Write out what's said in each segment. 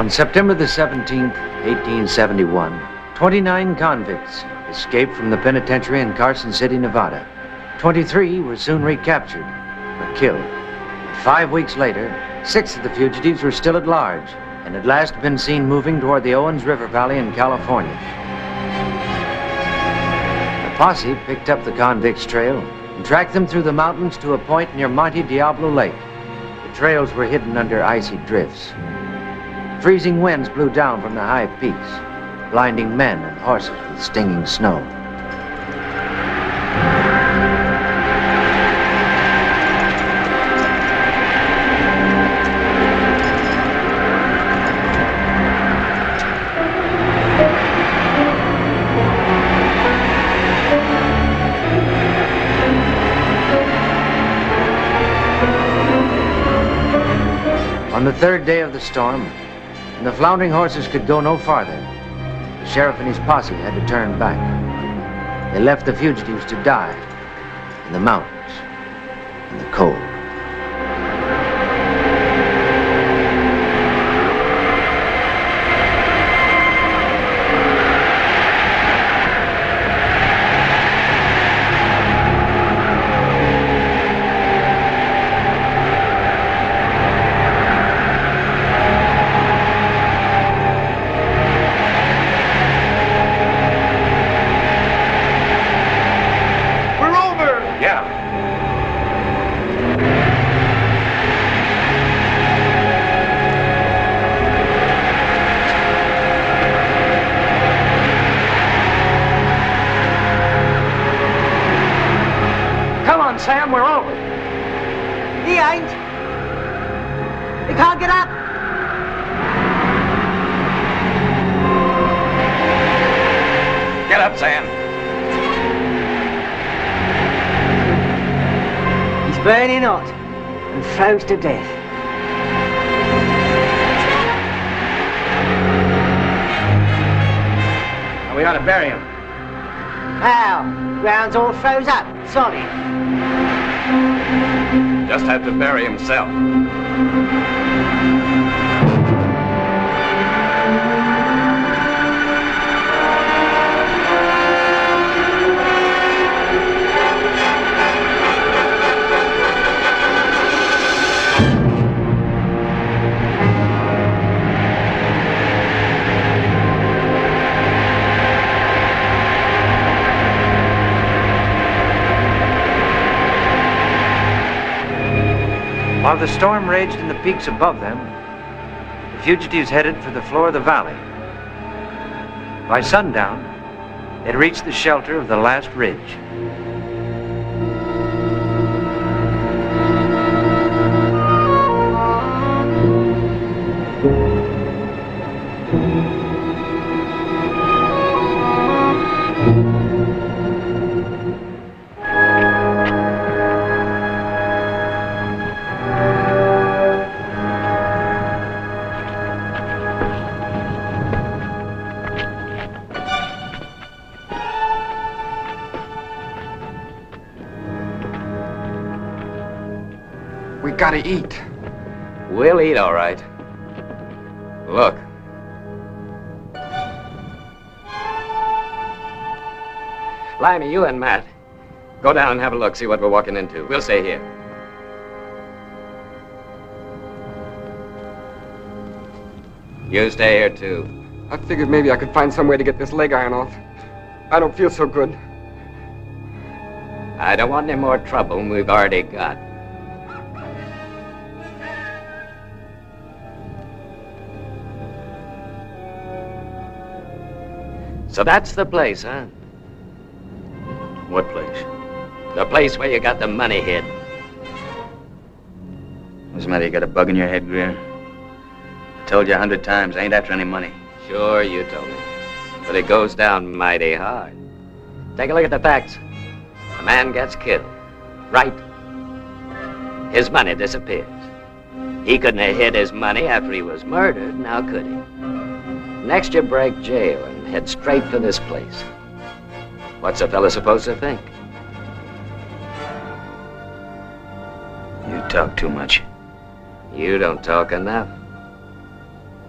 On September the 17th, 1871, 29 convicts escaped from the penitentiary in Carson City, Nevada. 23 were soon recaptured or killed. 5 weeks later, 6 of the fugitives were still at large and had last been seen moving toward the Owens River Valley in California. The posse picked up the convicts' trail and tracked them through the mountains to a point near Monte Diablo Lake. The trails were hidden under icy drifts. Freezing winds blew down from the high peaks, blinding men and horses with stinging snow. On the third day of the storm, and the floundering horses could go no farther, the sheriff and his posse had to turn back. They left the fugitives to die in the mountains, in the cold. Sam, we're over. He ain't. He can't get up. Get up, Sam. He's burning hot and froze to death. We ought to bury him. How? Ground's all froze up, solid. Just have to bury himself. While the storm raged in the peaks above them, the fugitives headed for the floor of the valley. By sundown, they'd reached the shelter of the last ridge. Gotta eat. We'll eat, all right. Look. Limey, you and Matt, go down and have a look, see what we're walking into. We'll stay here. You stay here, too. I figured maybe I could find some way to get this leg iron off. I don't feel so good. I don't want any more trouble than we've already got. So that's the place, huh? What place? The place where you got the money hid. What's the matter? You got a bug in your head, Greer? I told you 100 times, I ain't after any money. Sure, you told me. But it goes down mighty hard. Take a look at the facts. A man gets killed. Right. His money disappears. He couldn't have hid his money after he was murdered, now could he? Next you break jail and head straight for this place. What's a fella supposed to think? You talk too much. You don't talk enough.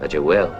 But you will.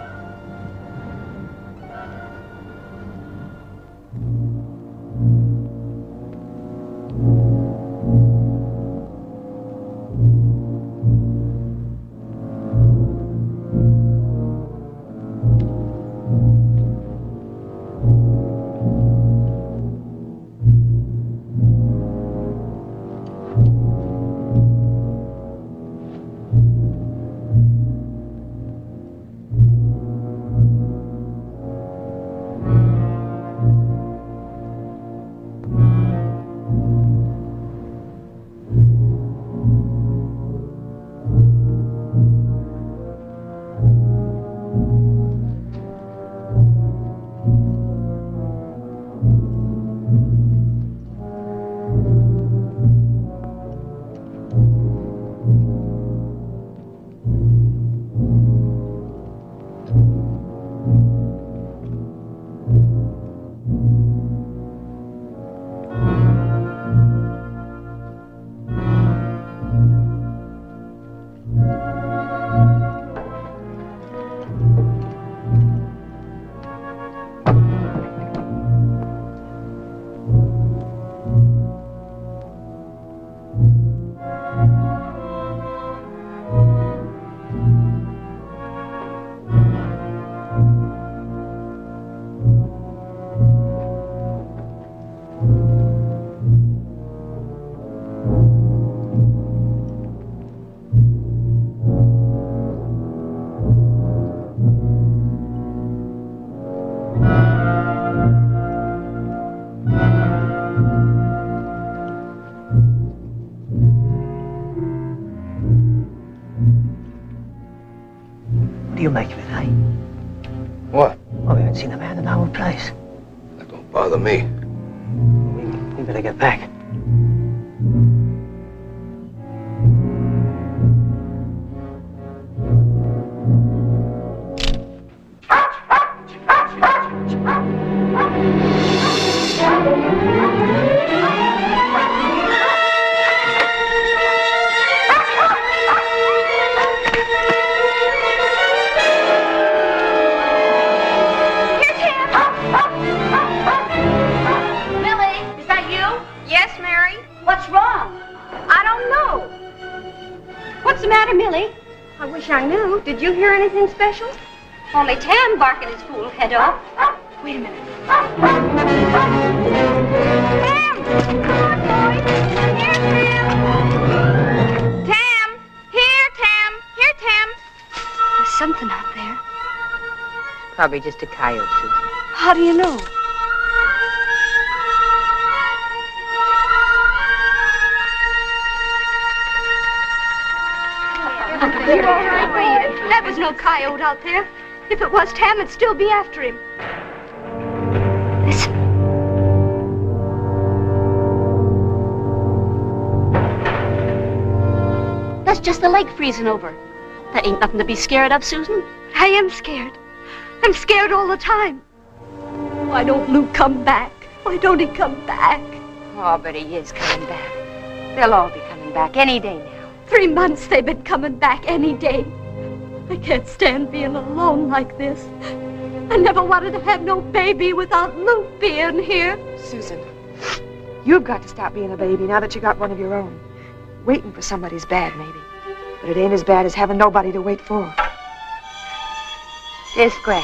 What do you make of it, eh? What? Oh, we haven't seen a man in the whole place. That don't bother me. We better get back. I knew. Did you hear anything special? Only Tam barking his fool head off. Wait a minute. Tam! Come on, boy. Here, Tam. Tam! Here, Tam. Here, Tam. There's something out there. Probably just a coyote, Susan. How do you know? You're all right, Reed. That was no coyote out there. If it was Tam, it'd still be after him. Listen. That's just the lake freezing over. That ain't nothing to be scared of, Susan. I am scared. I'm scared all the time. Why don't Luke come back? Why don't he come back? Oh, but he is coming back. They'll all be coming back any day now. 3 months they've been coming back any day. I can't stand being alone like this. I never wanted to have no baby without Luke being here. Susan, you've got to stop being a baby now that you got one of your own. Waiting for somebody's bad, maybe. But it ain't as bad as having nobody to wait for. This Greg.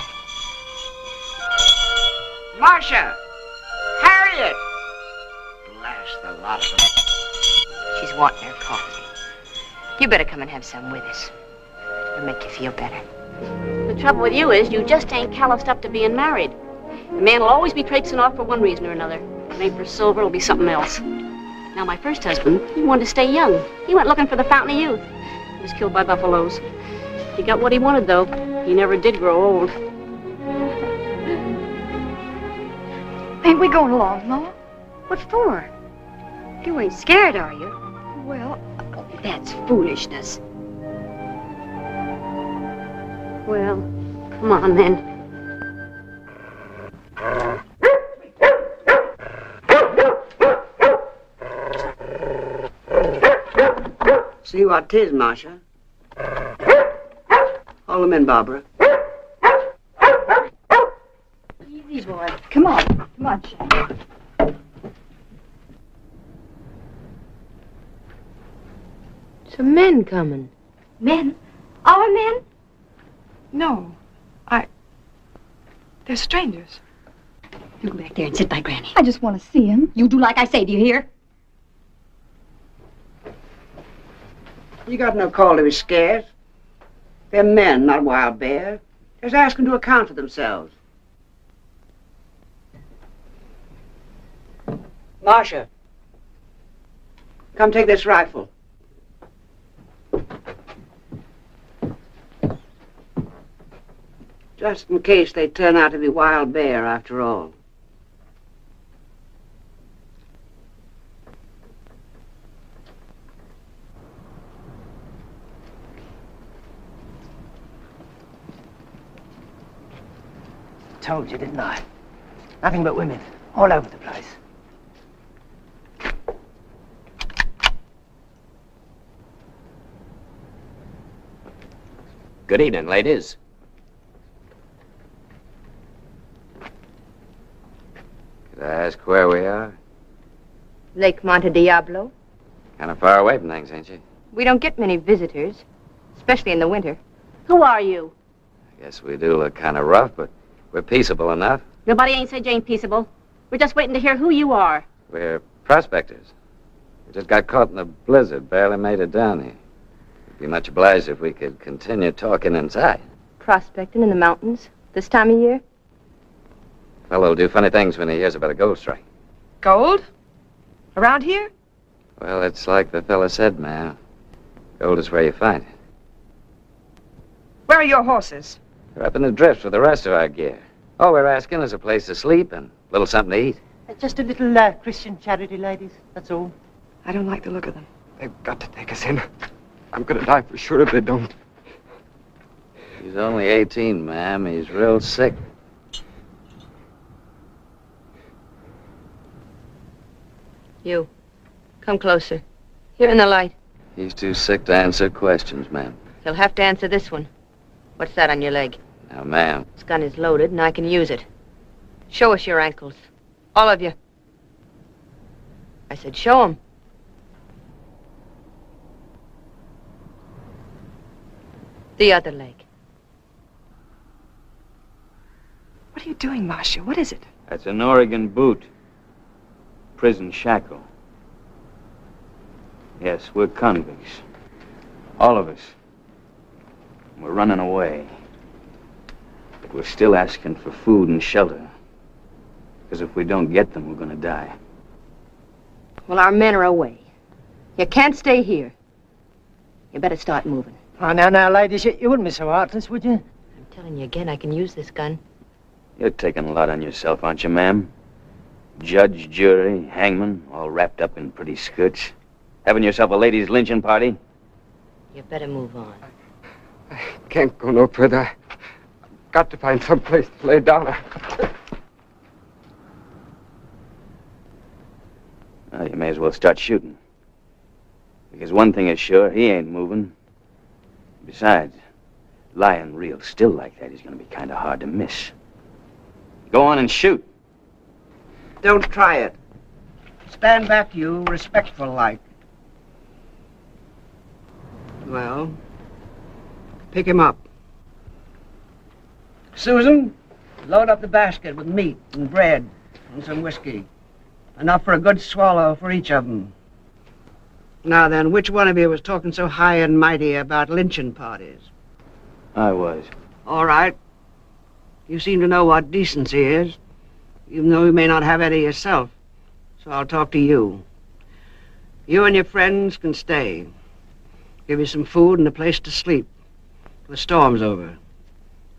Marcia! Harriet! Blast the lot of them. She's wanting her coffee. You better come and have some with us. It'll make you feel better. The trouble with you is you just ain't calloused up to being married. The man will always be traipsing off for one reason or another. If it ain't for silver, it'll be something else. Now, my first husband, he wanted to stay young. He went looking for the fountain of youth. He was killed by buffaloes. He got what he wanted, though. He never did grow old. Ain't we going along, Ma? What for? You ain't scared, are you? Well, that's foolishness. Well, come on, then. See what 'tis, Marcia. Hold him in, Barbara. much. Some men coming. Men? Our men? No, they're strangers. You go back there and sit by Granny. I just want to see him. You do like I say, do you hear? You got no call to be scared. They're men, not wild bears. Just ask them to account for themselves. Marcia, come take this rifle. Just in case they turn out to be wild bear after all. Told you, didn't I? Nothing but women, all over the place. Good evening, ladies. Could I ask where we are? Lake Monte Diablo. Kind of far away from things, ain't you? We don't get many visitors, especially in the winter. Who are you? I guess we do look kind of rough, but we're peaceable enough. Nobody ain't said you ain't peaceable. We're just waiting to hear who you are. We're prospectors. We just got caught in a blizzard, barely made it down here. We'd be much obliged if we could continue talking inside. Prospecting in the mountains this time of year. Fellow will do funny things when he hears about a gold strike. Gold? Around here? Well, it's like the fella said, ma'am. Gold is where you find it. Where are your horses? They're up in the drifts with the rest of our gear. All we're asking is a place to sleep and a little something to eat. Just a little Christian charity, ladies, that's all. I don't like the look of them. They've got to take us in. I'm gonna die for sure if they don't. He's only 18, ma'am. He's real sick. You. Come closer. Here in the light. He's too sick to answer questions, ma'am. He'll have to answer this one. What's that on your leg? Now, ma'am. This gun is loaded and I can use it. Show us your ankles. All of you. I said show 'em. The other leg. What are you doing, Marcia? What is it? That's an Oregon boot. Prison shackle. Yes, we're convicts. All of us. We're running away. But we're still asking for food and shelter. Because if we don't get them, we're gonna die. Well, our men are away. You can't stay here. You better start moving. Oh, now, ladies, you wouldn't be so heartless, would you? I'm telling you again, I can use this gun. You're taking a lot on yourself, aren't you, ma'am? Judge, jury, hangman, all wrapped up in pretty skirts. Having yourself a ladies' lynching party? You better move on. I can't go no further. I've got to find some place to lay down. Well, you may as well start shooting. Because one thing is sure, he ain't moving. Besides, lying real still like that is gonna be kind of hard to miss. Go on and shoot. Don't try it. Stand back, you, respectful like. Well, pick him up. Susan, load up the basket with meat and bread and some whiskey. Enough for a good swallow for each of them. Now then, which one of you was talking so high and mighty about lynching parties? I was. All right. You seem to know what decency is, even though you may not have any yourself. So I'll talk to you. You and your friends can stay. Give you some food and a place to sleep. The storm's over.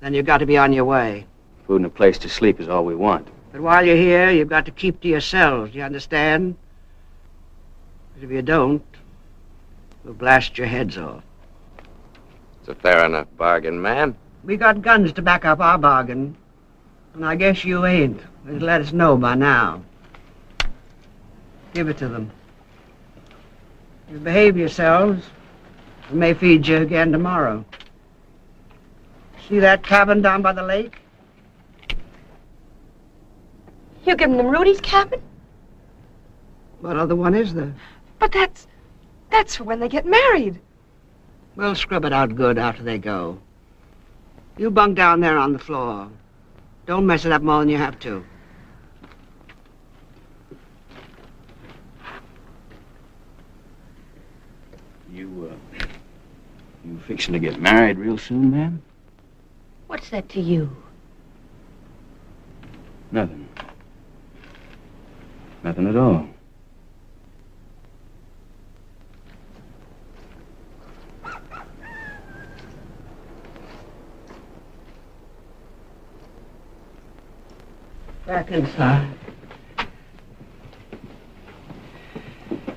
Then you've got to be on your way. Food and a place to sleep is all we want. But while you're here, you've got to keep to yourselves, you understand? Because if you don't, we'll blast your heads off. It's a fair enough bargain, ma'am. We got guns to back up our bargain. And I guess you ain't. Just let us know by now. Give it to them. If you behave yourselves, we may feed you again tomorrow. See that cabin down by the lake? You giving them Rudy's cabin? What other one is there? But that's for when they get married. We'll scrub it out good after they go. You bunk down there on the floor. Don't mess it up more than you have to. You fixing to get married real soon, ma'am? What's that to you? Nothing. Nothing at all. Back inside.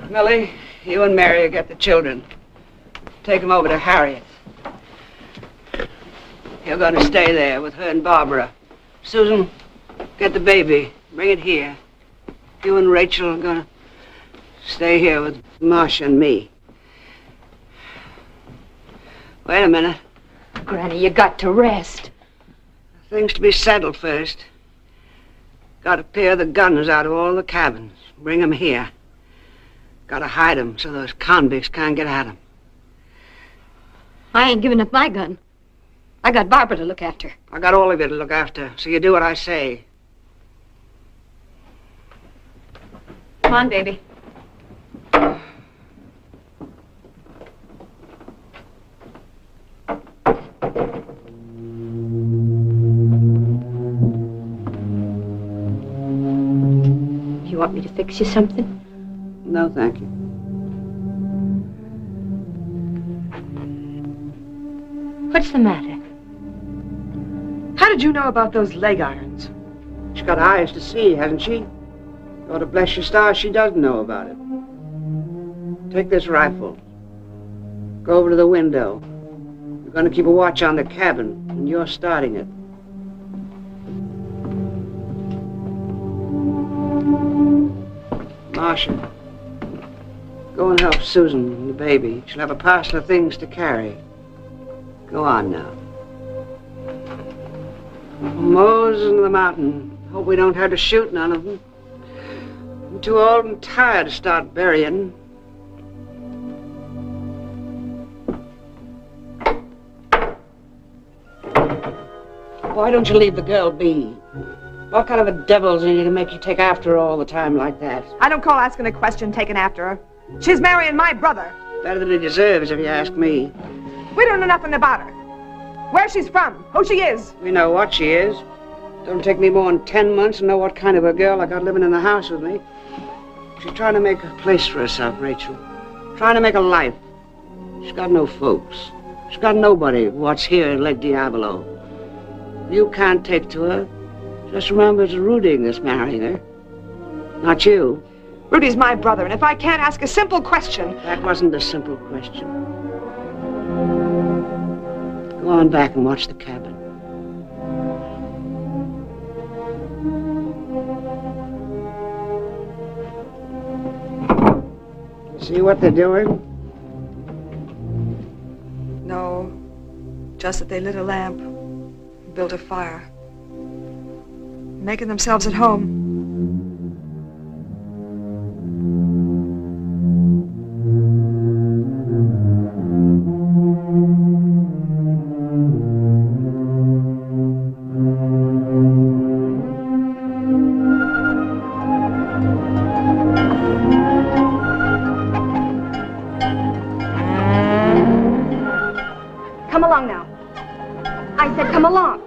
Millie, you and Mary get the children. Take them over to Harriet. You're going to stay there with her and Barbara. Susan, get the baby. Bring it here. You and Rachel are going to stay here with Marcia and me. Wait a minute. Granny, you got to rest. Things to be settled first. Got to pair the guns out of all the cabins. Bring them here. Got to hide them so those convicts can't get at them. I ain't giving up my gun. I got Barbara to look after. I got all of you to look after, so you do what I say. Come on, baby. You want me to fix you something? No, thank you. What's the matter? How did you know about those leg irons? She's got eyes to see, hasn't she? You ought to bless your stars she doesn't know about it. Take this rifle. Go over to the window. You're going to keep a watch on the cabin, and you're starting it. Marcia, go and help Susan and the baby. She'll have a parcel of things to carry. Go on now. Moses in the mountain. Hope we don't have to shoot none of them. I'm too old and tired to start burying. Why don't you leave the girl be? What kind of a devil's in you to make you take after her all the time like that? I don't call asking a question taken after her. She's marrying my brother. Better than he deserves, if you ask me. We don't know nothing about her. Where she's from, who she is. We know what she is. Don't take me more than 10 months to know what kind of a girl I got living in the house with me. She's trying to make a place for herself, Rachel. Trying to make a life. She's got no folks. She's got nobody what's here in Lake Diablo. You can't take to her. Just remember it's Rudy that's marrying her. Not you. Rudy's my brother, and if I can't ask a simple question... That wasn't a simple question. Go on back and watch the cabin. See what they're doing? No, just that they lit a lamp, built a fire, making themselves at home. Come along now. I said come along.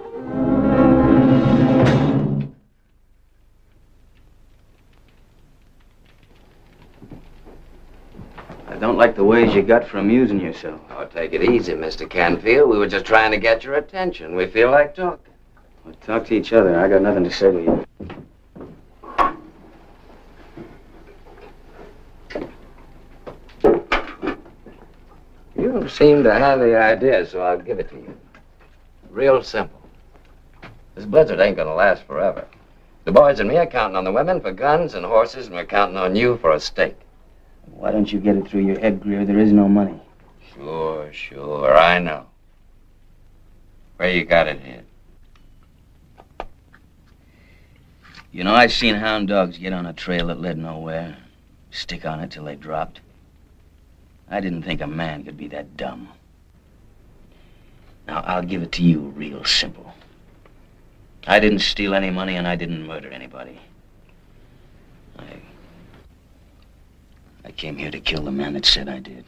I don't like the ways you got for amusing yourself. Oh, take it easy, Mr. Canfield. We were just trying to get your attention. We feel like talking. Well, talk to each other. I got nothing to say to you. You seem to have the idea, so I'll give it to you. Real simple. This blizzard ain't gonna last forever. The boys and me are counting on the women for guns and horses, and we're counting on you for a steak. Why don't you get it through your head, Greer? There is no money. Sure, I know. Where you got it hid? You know, I've seen hound dogs get on a trail that led nowhere, stick on it till they dropped. I didn't think a man could be that dumb. Now, I'll give it to you real simple. I didn't steal any money and I didn't murder anybody. I came here to kill the man that said I did.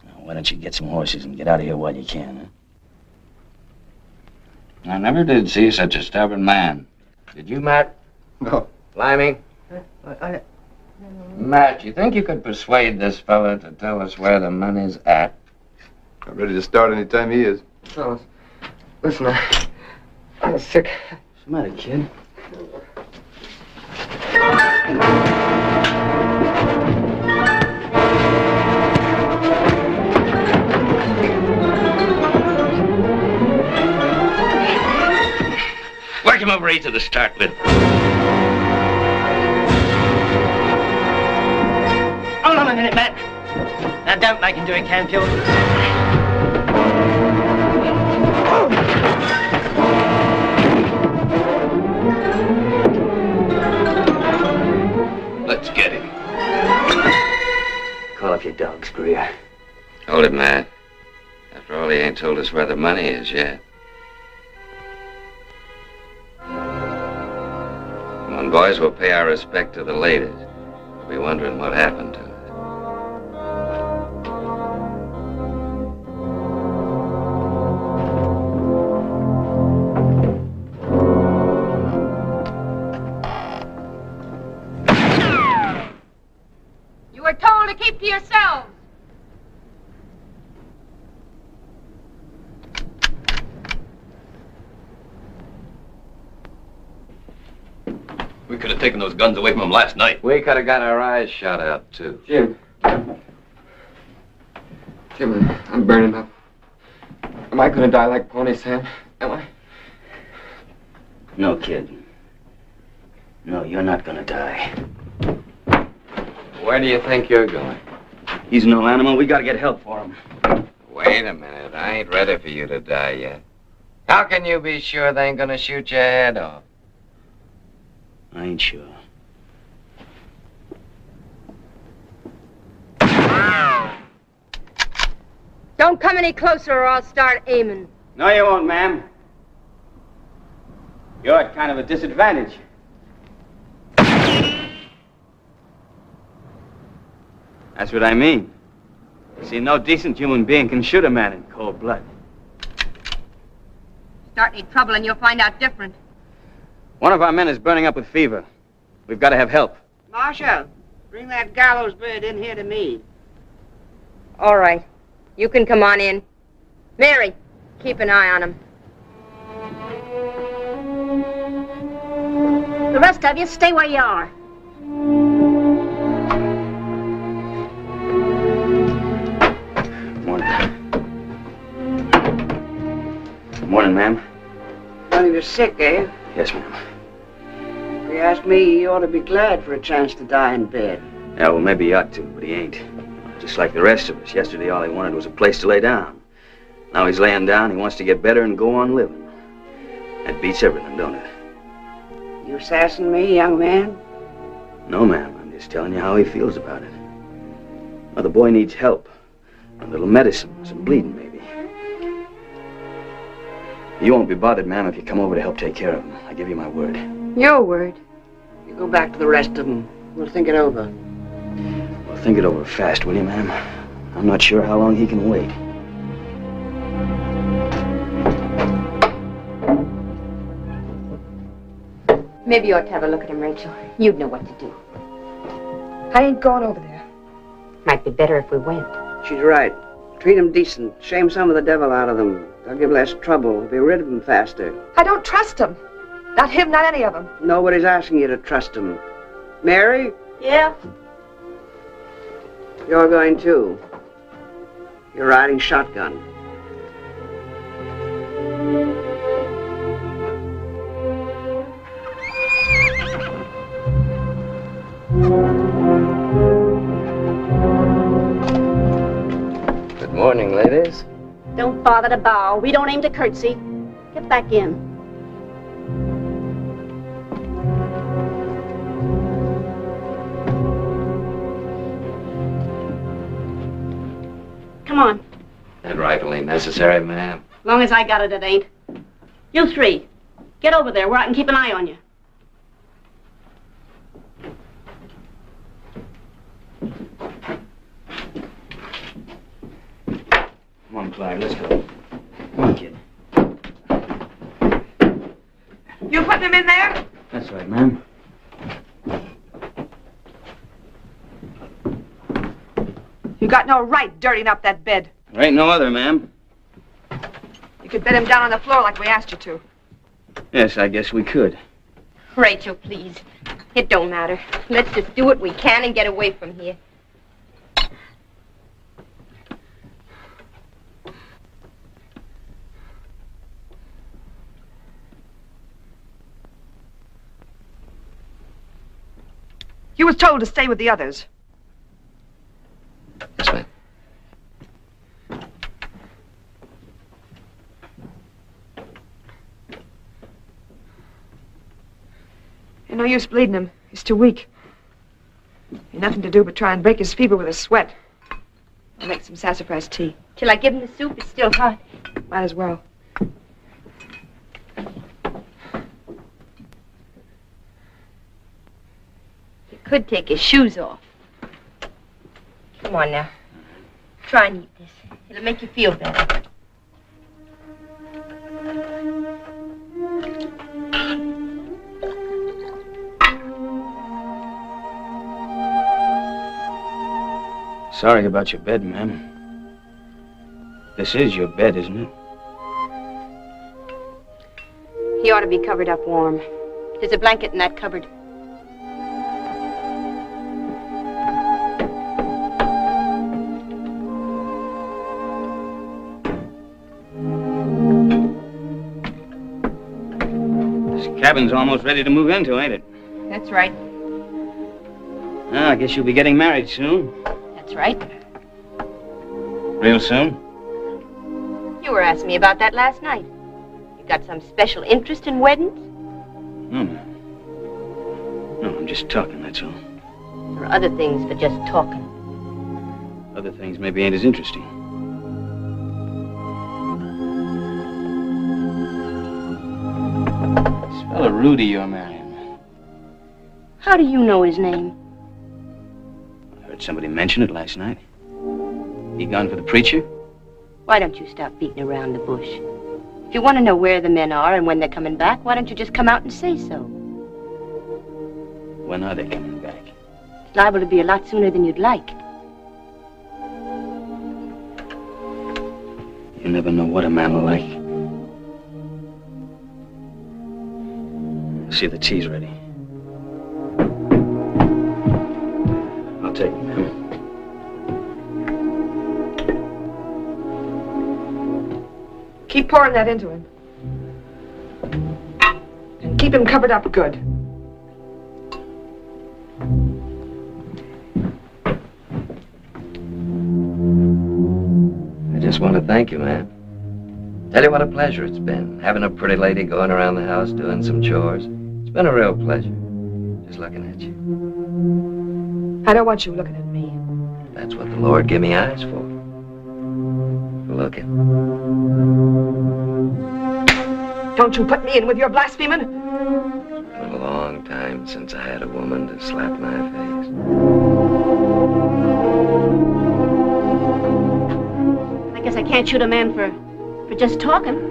Now, why don't you get some horses and get out of here while you can, huh? I never did see such a stubborn man. Did you, Matt? No. Limey? Matt, you think you could persuade this fella to tell us where the money's at? I'm ready to start any time he is. Fellas, listen, I'm sick. What's the matter, kid? Work him over easy to start with. Hold on a minute, Matt. Now, don't make him do it, Canfield. Let's get him. Call up your dogs, Greer. Hold it, Matt. After all, he ain't told us where the money is yet. Come on, boys, we'll pay our respect to the ladies. We'll be wondering what happened to her. You were told to keep to yourselves. We could have taken those guns away from him last night. We could have got our eyes shot out, too. Jim, I'm burning up. Am I gonna die like Pony Sam? Am I? No, kid. No, you're not gonna die. Where do you think you're going? He's no animal. We gotta get help for him. Wait a minute. I ain't ready for you to die yet. How can you be sure they ain't gonna shoot your head off? I ain't sure. Don't come any closer or I'll start aiming. No, you won't, ma'am. You're at kind of a disadvantage. That's what I mean. See, no decent human being can shoot a man in cold blood. Start any trouble and you'll find out different. One of our men is burning up with fever. We've got to have help. Marcia, bring that gallows bird in here to me. All right. You can come on in. Mary, keep an eye on him. The rest of you, stay where you are. Morning, ma'am. Thought he was sick, eh? Yes, ma'am. If you ask me, he ought to be glad for a chance to die in bed. Yeah, well, maybe he ought to, but he ain't. Just like the rest of us. Yesterday, all he wanted was a place to lay down. Now he's laying down, he wants to get better and go on living. That beats everything, don't it? You sassing me, young man? No, ma'am. I'm just telling you how he feels about it. Well, the boy needs help. A little medicine, some bleeding, maybe. You won't be bothered, ma'am, if you come over to help take care of him. I give you my word. Your word. You go back to the rest of them. We'll think it over. Well, think it over fast, will you, ma'am? I'm not sure how long he can wait. Maybe you ought to have a look at him, Rachel. You'd know what to do. I ain't going over there. Might be better if we went. She's right. Treat them decent. Shame some of the devil out of them. They'll give less trouble. Be rid of them faster. I don't trust him. Not him, not any of them. Nobody's asking you to trust them. Mary? Yeah? You're going too. You're riding shotgun. Good morning, ladies. Don't bother to bow. We don't aim to curtsy. Get back in. on. That rifle ain't necessary, ma'am. Long as I got it, it ain't. You three, get over there where I can keep an eye on you. Come on, Clive, let's go. Come on, kid. You putting him in there? That's right, ma'am. You got no right dirtying up that bed. There ain't no other, ma'am. You could bed him down on the floor like we asked you to. Yes, I guess we could. Rachel, please. It don't matter. Let's just do what we can and get away from here. You was told to stay with the others. Yes, ma'am. Ain't no use bleeding him. He's too weak. Ain't nothing to do but try and break his fever with a sweat. I'll make some sassafras tea. Till I give him the soup, it's still hot. Might as well. You could take his shoes off. Come on now. Try and eat this. It'll make you feel better. Sorry about your bed, ma'am. This is your bed, isn't it? He ought to be covered up warm. There's a blanket in that cupboard. This cabin's almost ready to move into, ain't it? That's right. Well, I guess you'll be getting married soon. That's right. Real soon? You were asking me about that last night. You got some special interest in weddings? No, ma'am. No, I'm just talking, that's all. There are other things but just talking. Other things maybe ain't as interesting. This fella Rudy you're marrying. How do you know his name? I heard somebody mention it last night. He gone for the preacher? Why don't you stop beating around the bush? If you want to know where the men are and when they're coming back, why don't you just come out and say so? When are they coming back? It's liable to be a lot sooner than you'd like. You never know what a man will like. See, the tea's ready. I'll take it, ma'am. Keep pouring that into him. And keep him covered up good. I just want to thank you, man. Tell you what a pleasure it's been, having a pretty lady going around the house doing some chores. It's been a real pleasure, just looking at you. I don't want you looking at me. That's what the Lord gave me eyes for looking. Don't you put me in with your blaspheming. It's been a long time since I had a woman to slap my face. I guess I can't shoot a man for just talking.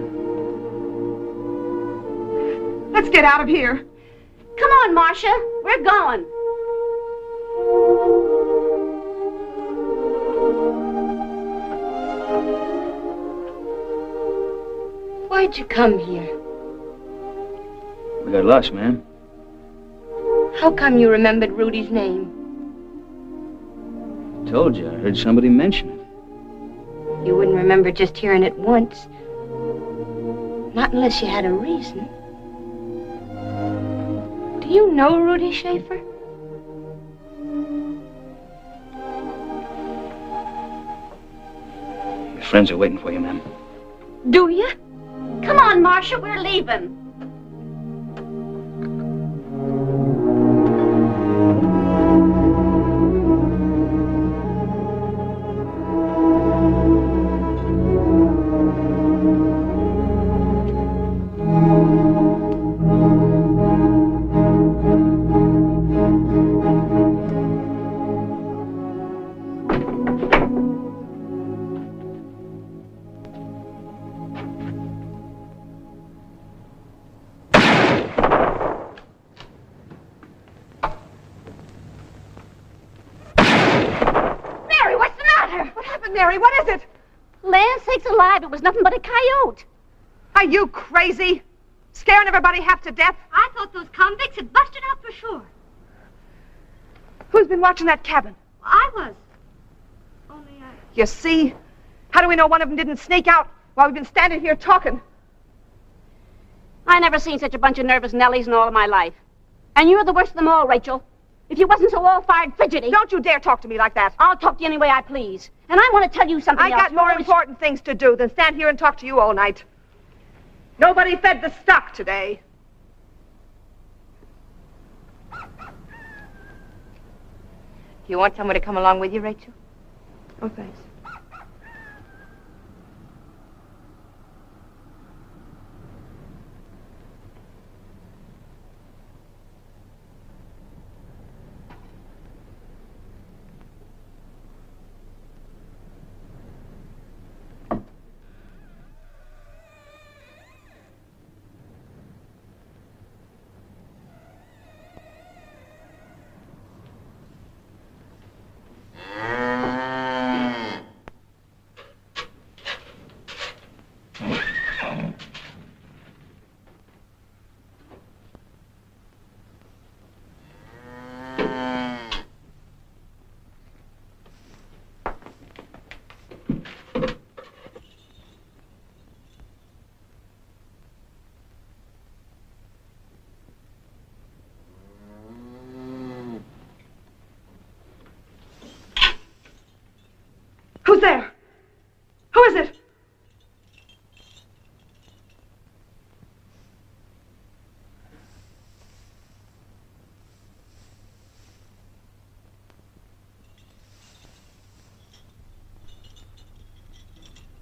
Let's get out of here. Come on, Marcia. We're going. Why'd you come here? We got lost, ma'am. How come you remembered Rudy's name? Told you, I heard somebody mention it. You wouldn't remember just hearing it once. Not unless you had a reason. Do you know Rudy Schaefer? Your friends are waiting for you, ma'am. Do you? Come on, Marcia, we're leaving. happened, Mary? What is it? Land sakes alive, it was nothing but a coyote. Are you crazy? Scaring everybody half to death? I thought those convicts had busted out for sure. Who's been watching that cabin? I was. Only You see? How do we know one of them didn't sneak out while we've been standing here talking? I never seen such a bunch of nervous Nellies in all of my life. And you're the worst of them all, Rachel. If you wasn't so all-fired fidgety... Don't you dare talk to me like that. I'll talk to you any way I please. And I want to tell you something I else. got more important things to do than stand here and talk to you all night. Nobody fed the stock today. You want someone to come along with you, Rachel? Oh, thanks. Who's there? Who is it?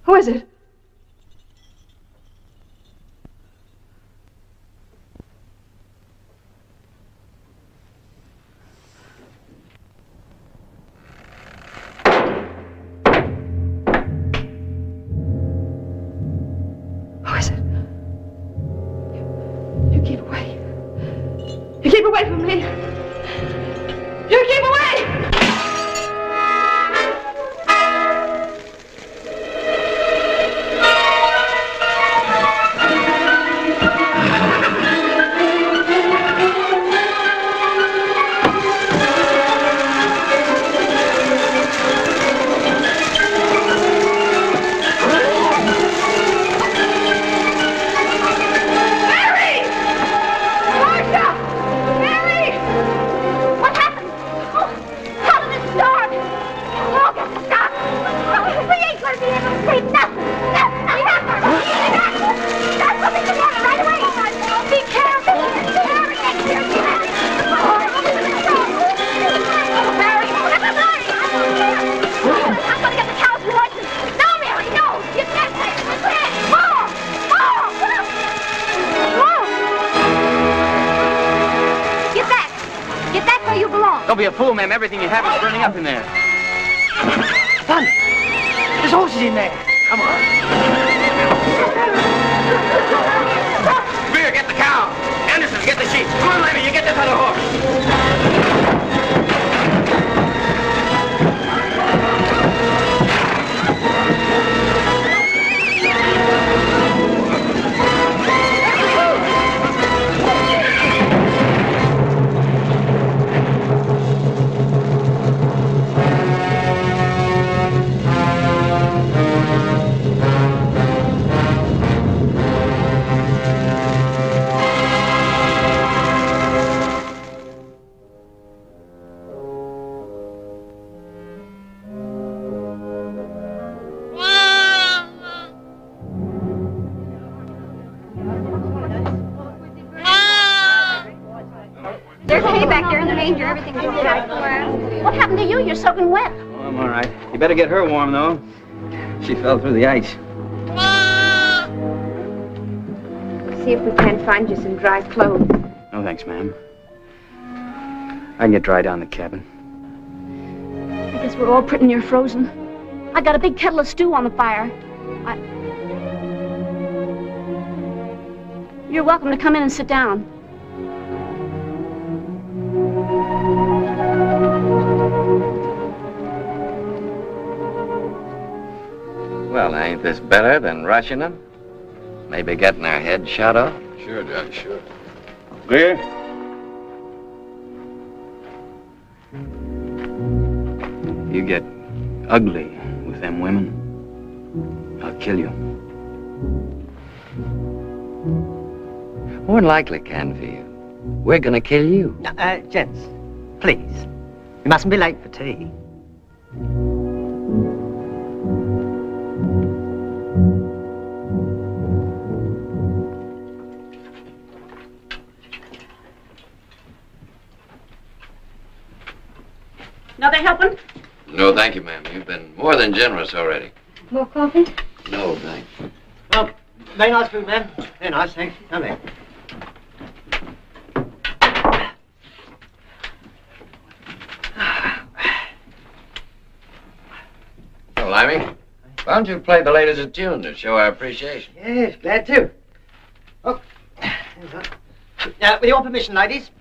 Who is it? You keep away from me. You keep away! Don't be a fool, ma'am. Everything you have is burning up in there. Son, there's horses in there. Come on. Spear, get the cow. Anderson, get the sheep. Come on, Levy, you get this other horse. There's hay back there in the manger. Everything's all right. What happened to you? You're soaking wet. Oh, I'm all right. You better get her warm, though. She fell through the ice. See if we can't find you some dry clothes. No, thanks, ma'am. I can get dry down in the cabin. I guess we're all pretty near frozen. I got a big kettle of stew on the fire. You're welcome to come in and sit down. Well, ain't this better than rushing them? Maybe getting their head shot off? Sure, Judge, sure. Clear? You get ugly with them women, I'll kill you. More than likely, Canfield. We're gonna kill you. Gents, please. You mustn't be late for tea. Another helping? No, thank you, ma'am. You've been more than generous already. More coffee? No, thanks. Well, very nice food, ma'am. Very nice, thanks. Come in. Well, Limey, why don't you play the ladies a tune to show our appreciation? Yes, glad to. Oh, with your permission, ladies.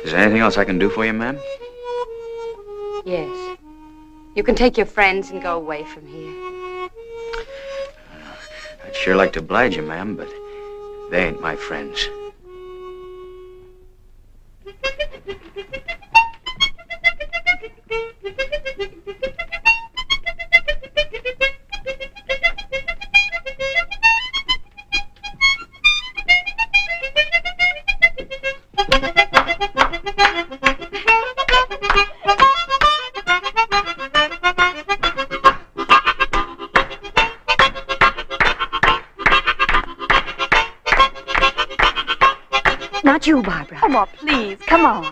Is there anything else I can do for you, ma'am? Yes. You can take your friends and go away from here. I'd sure like to oblige you, ma'am, but they ain't my friends. Not you, Barbara. Come on, please, come on.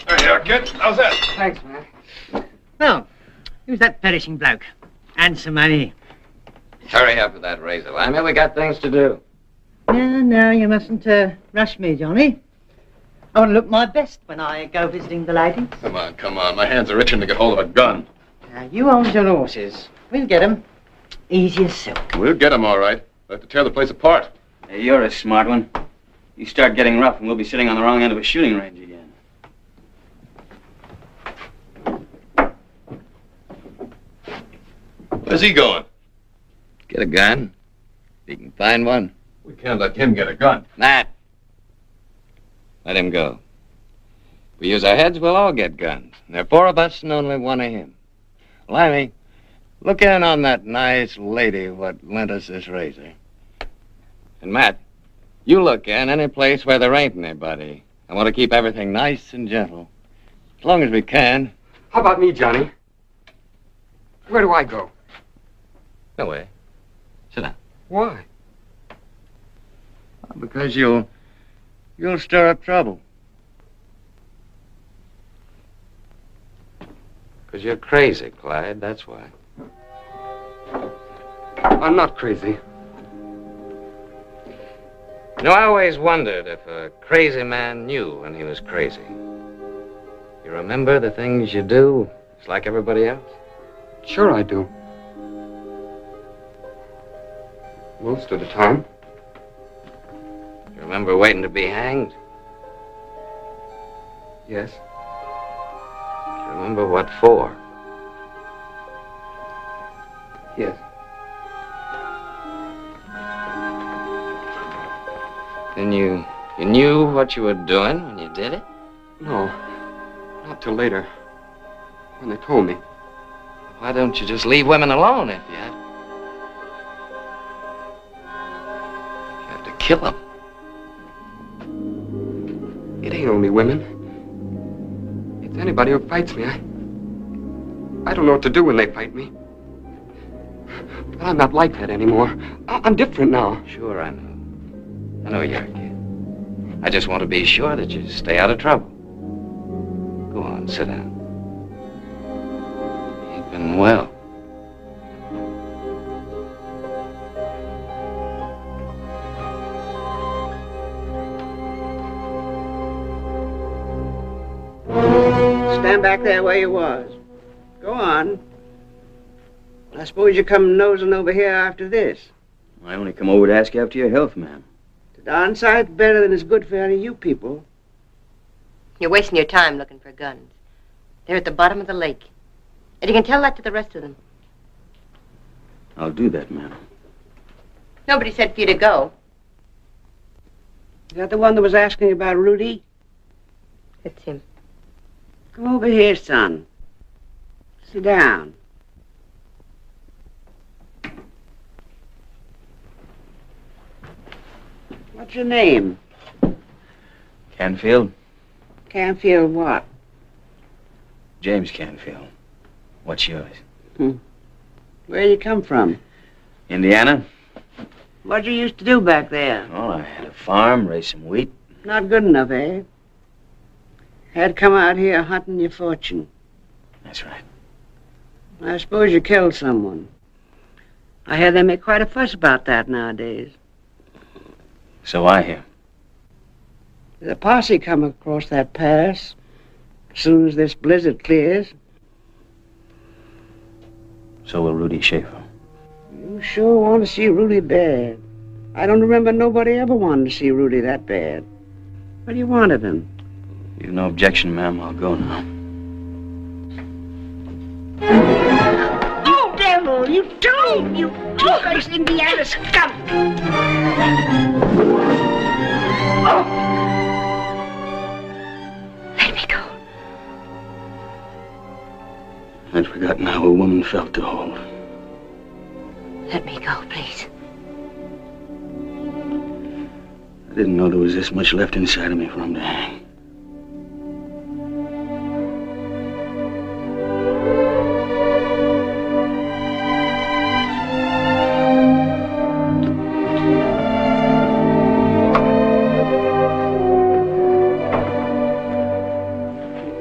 There you are, kid. How's that? Thanks, man. Well, who's that perishing bloke? And some money. Hurry up with that razor, Limey. We got things to do. No, you mustn't rush me, Johnny. I want to look my best when I go visiting the ladies. Come on. My hands are itching to get hold of a gun. Now, you hold your horses. We'll get 'em. Easy as silk. We'll get him, all right. We'll have to tear the place apart. Hey, you're a smart one. You start getting rough and we'll be sitting on the wrong end of a shooting range again. Where's he going? Get a gun. If you can find one. We can't let him get a gun. Matt. Let him go. If we use our heads, we'll all get guns. And there are 4 of us and only 1 of him. Limey, look in on that nice lady what lent us this razor. And Matt, you look in any place where there ain't anybody. I want to keep everything nice and gentle. As long as we can. How about me, Johnny? Where do I go? No way. Sit down. Why? Because you'll stir up trouble. Because you're crazy, Clyde, that's why. I'm not crazy. You know, I always wondered if a crazy man knew when he was crazy. You remember the things you do, just like everybody else? Sure I do. Most of the time. You remember waiting to be hanged? Yes. You remember what for? Yes. Then you knew what you were doing when you did it? No, not till later, when they told me. Why don't you just leave women alone if you have? You have to kill them. It ain't only women. It's anybody who fights me. I don't know what to do when they fight me. But I'm not like that anymore. I'm different now. Sure, I know. I know you're a kid. I just want to be sure that you stay out of trouble. Go on, sit down. You've been well. Stand back there where you was. Go on. I suppose you come nosing over here after this. I only come over to ask after your health, ma'am. The darn sight better than is good for any of you people. You're wasting your time looking for guns. They're at the bottom of the lake. And you can tell that to the rest of them. I'll do that, ma'am. Nobody said for you to go. Is that the one that was asking about Rudy? It's him. Come over here, son. Sit down. What's your name? Canfield? Canfield what? James Canfield. What's yours? Where you come from? Indiana? What'd you used to do back there? Oh, I had a farm, raised some wheat. Not good enough, eh? Had come out here hunting your fortune. That's right. I suppose you killed someone. I hear they make quite a fuss about that nowadays. So I hear. The posse come across that pass as soon as this blizzard clears. So will Rudy Schaefer. You sure want to see Rudy bad. I don't remember nobody ever wanted to see Rudy that bad. What do you want of him? You've no objection, ma'am. I'll go now. You devil! You don't! You two-faced Indiana skunk! Oh! Let me go. I'd forgotten how a woman felt to hold. Let me go, please. I didn't know there was this much left inside of me for him to hang.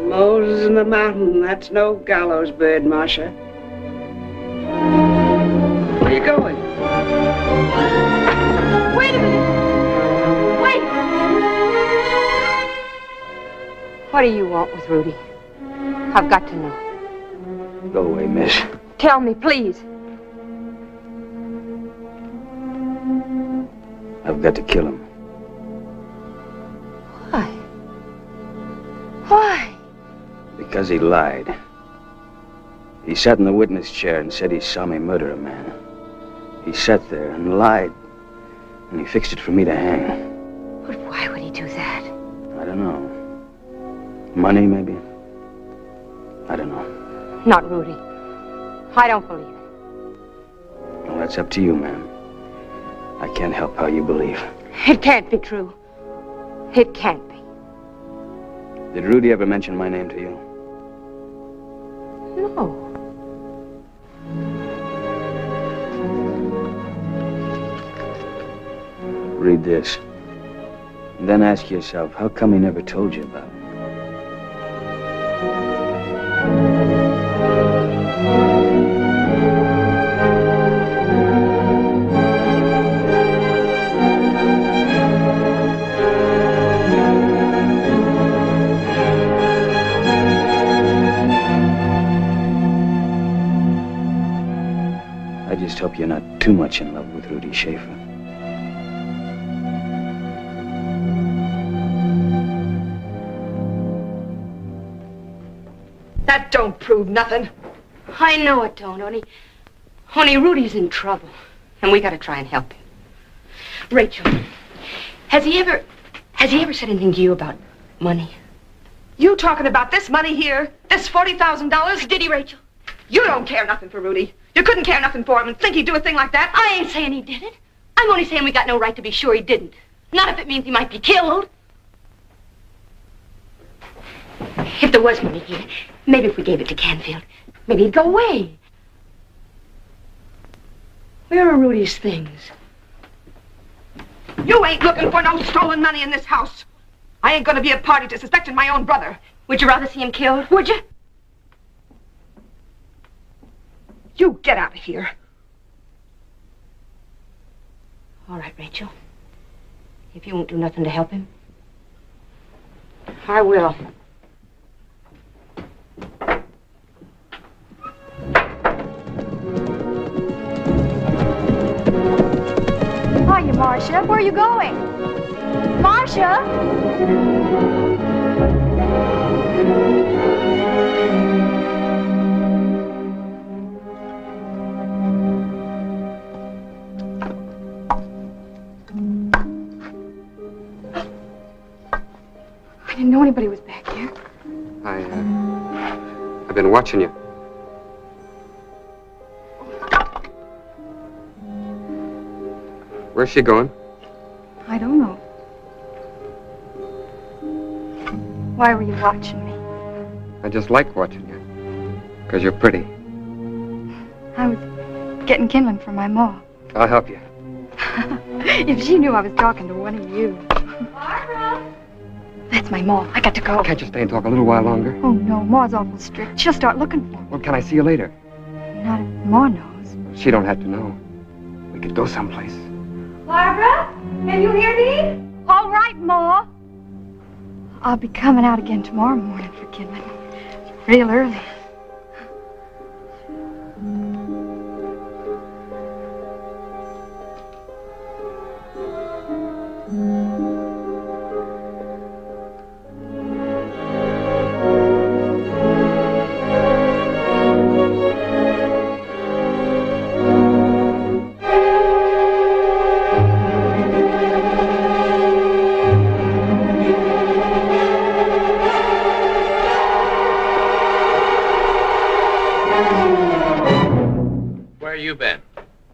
Moses in the mountain, that's no gallows bird, Marcia. Where you going? Wait a minute. Wait. What do you want with Rudy? I've got to know. Go away, miss. Tell me, please. I've got to kill him. Why? Why? Because he lied. He sat in the witness chair and said he saw me murder a man. He sat there and lied. And he fixed it for me to hang. But why would he do that? I don't know. Money, maybe? I don't know. Not Rudy. I don't believe it. Well, that's up to you, ma'am. I can't help how you believe. It can't be true. It can't be. Did Rudy ever mention my name to you? No. Read this. And then ask yourself, how come he never told you about it? I just hope you're not too much in love with Rudy Schaefer. That don't prove nothing. I know it don't, only Rudy's in trouble. And we gotta try and help him. Rachel, Has he ever said anything to you about money? You talking about this money here? This $40,000? Did he, Rachel? You don't care nothing for Rudy. You couldn't care nothing for him and think he'd do a thing like that. I ain't saying he did it. I'm only saying we got no right to be sure he didn't. Not if it means he might be killed. If there was money here, maybe if we gave it to Canfield, maybe he'd go away. Where are Rudy's things? You ain't looking for no stolen money in this house. I ain't gonna be a party to suspecting my own brother. Would you rather see him killed? Would you? You get out of here. All right, Rachel. If you won't do nothing to help him, I will. Hiya, Marcia. Where are you going? Marcia? I didn't know anybody was back here. I've been watching you. Where's she going? I don't know. Why were you watching me? I just like watching you. Because you're pretty. I was getting kindling for my ma. I'll help you. If she knew I was talking to one of you. Barbara! That's my ma. I got to go. Can't you stay and talk a little while longer? Oh, no. Ma's awful strict. She'll start looking for me. Well, can I see you later? Not if Ma knows. She don't have to know. We could go someplace. Barbara, can you hear me? All right, Ma. I'll be coming out again tomorrow morning for kindling. Real early.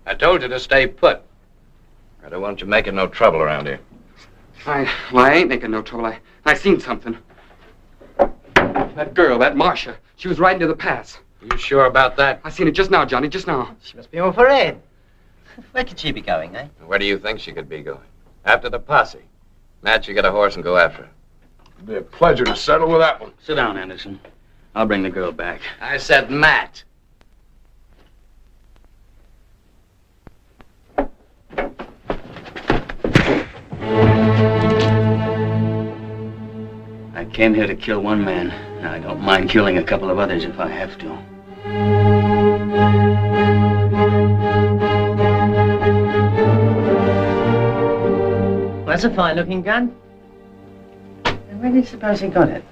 I told you to stay put. I don't want you making no trouble around here. I ain't making no trouble. I seen something. That girl, that Marcia, she was riding to the pass. You sure about that? I seen it just now, Johnny, just now. She must be on parade. Where could she be going, eh? Where do you think she could be going? After the posse. Matt, you get a horse and go after her. It'd be a pleasure to settle with that one. Sit down, Anderson. I'll bring the girl back. I said Matt. I came here to kill one man. I don't mind killing a couple of others if I have to. Well, that's a fine-looking gun. Where do you suppose he got it?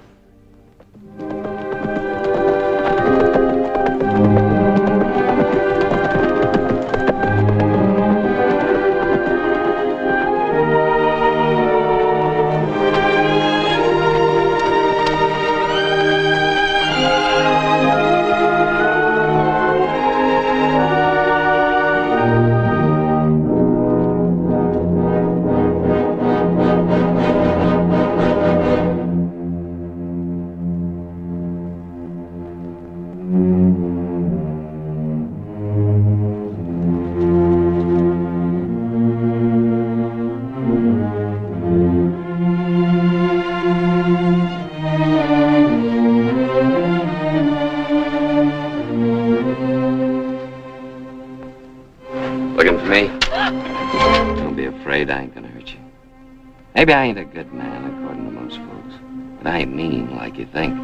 Maybe I ain't a good man, according to most folks. But I ain't mean like you think.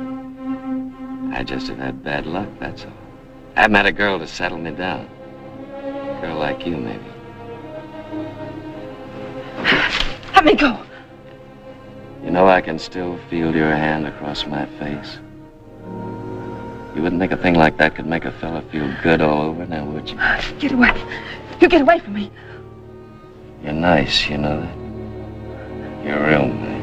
I just have had bad luck, that's all. I haven't had a girl to settle me down. A girl like you, maybe. Let me go. You know I can still feel your hand across my face. You wouldn't think a thing like that could make a fella feel good all over, now would you? Get away. You get away from me. You're nice, you know that? You're real nice.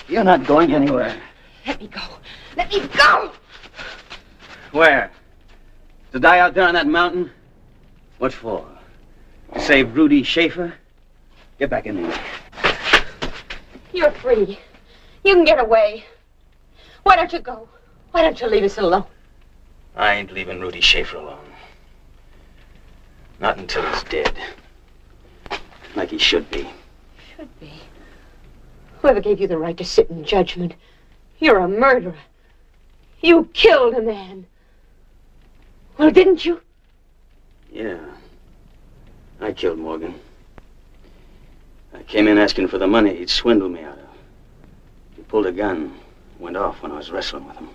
You're not going anywhere. Let me go. Let me go! Where? To die out there on that mountain? What for? To save Rudy Schaefer? Get back in there. You're free. You can get away. Why don't you go? Why don't you leave us alone? I ain't leaving Rudy Schaefer alone. Not until he's dead. Like he should be. Should be. Whoever gave you the right to sit in judgment? You're a murderer. You killed a man. Well, didn't you? Yeah. I killed Morgan. I came in asking for the money he'd swindled me out of. He pulled a gun, went off when I was wrestling with him.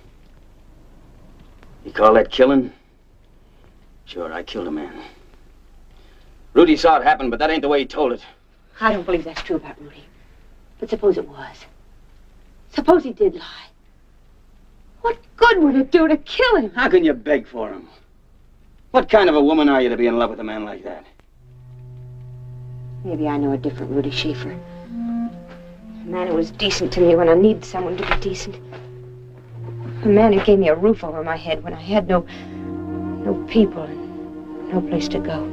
You call that killing? Sure, I killed a man. Rudy saw it happen, but that ain't the way he told it. I don't believe that's true about Rudy. But suppose it was. Suppose he did lie. What good would it do to kill him? How can you beg for him? What kind of a woman are you to be in love with a man like that? Maybe I know a different Rudy Schaefer. A man who was decent to me when I needed someone to be decent. A man who gave me a roof over my head when I had no people and no place to go.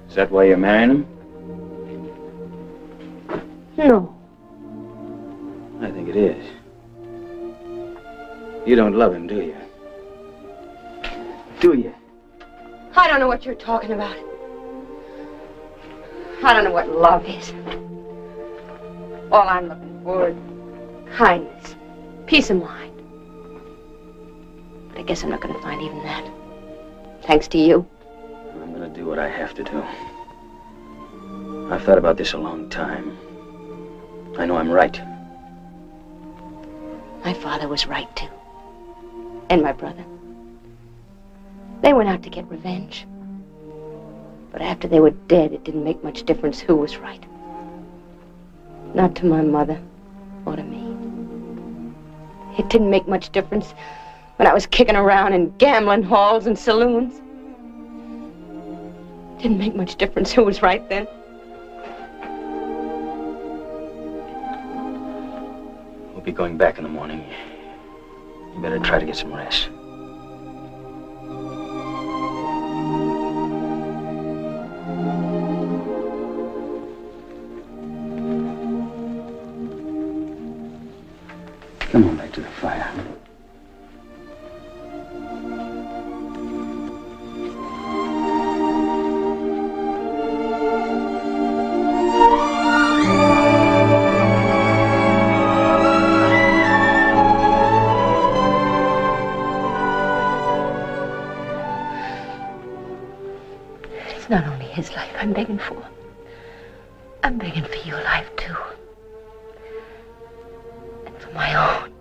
Is that why you're marrying him? No. I think it is. You don't love him, do you? Do you? I don't know what you're talking about. I don't know what love is. All I'm looking for is kindness, peace of mind. But I guess I'm not going to find even that. Thanks to you. I'm going to do what I have to do. I've thought about this a long time. I know I'm right. My father was right, too. And my brother. They went out to get revenge. But after they were dead, it didn't make much difference who was right. Not to my mother or to me. It didn't make much difference when I was kicking around in gambling halls and saloons. It didn't make much difference who was right then. We'll be going back in the morning. You better try to get some rest. Come on back to the fire. It's not only his life I'm begging for. I'm begging for your life, too. And for my own.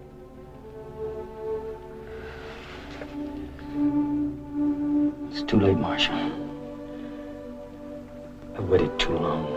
It's too late, Marcia. I've waited too long.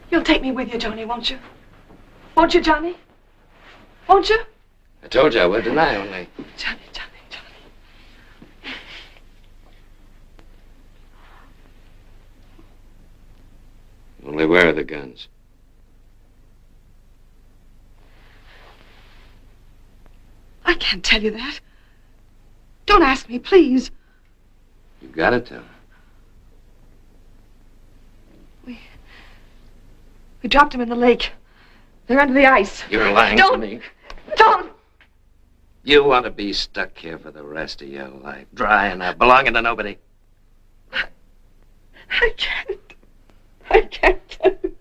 You'll take me with you, Johnny, won't you? Won't you, Johnny? Won't you? I told you I would, didn't I, only? Johnny. Only where are the guns? I can't tell you that. Don't ask me, please. You gotta tell. We dropped him in the lake. They're under the ice. You're lying to me. Don't! You want to be stuck here for the rest of your life, dry and not belonging to nobody. I can't. I can't tell you.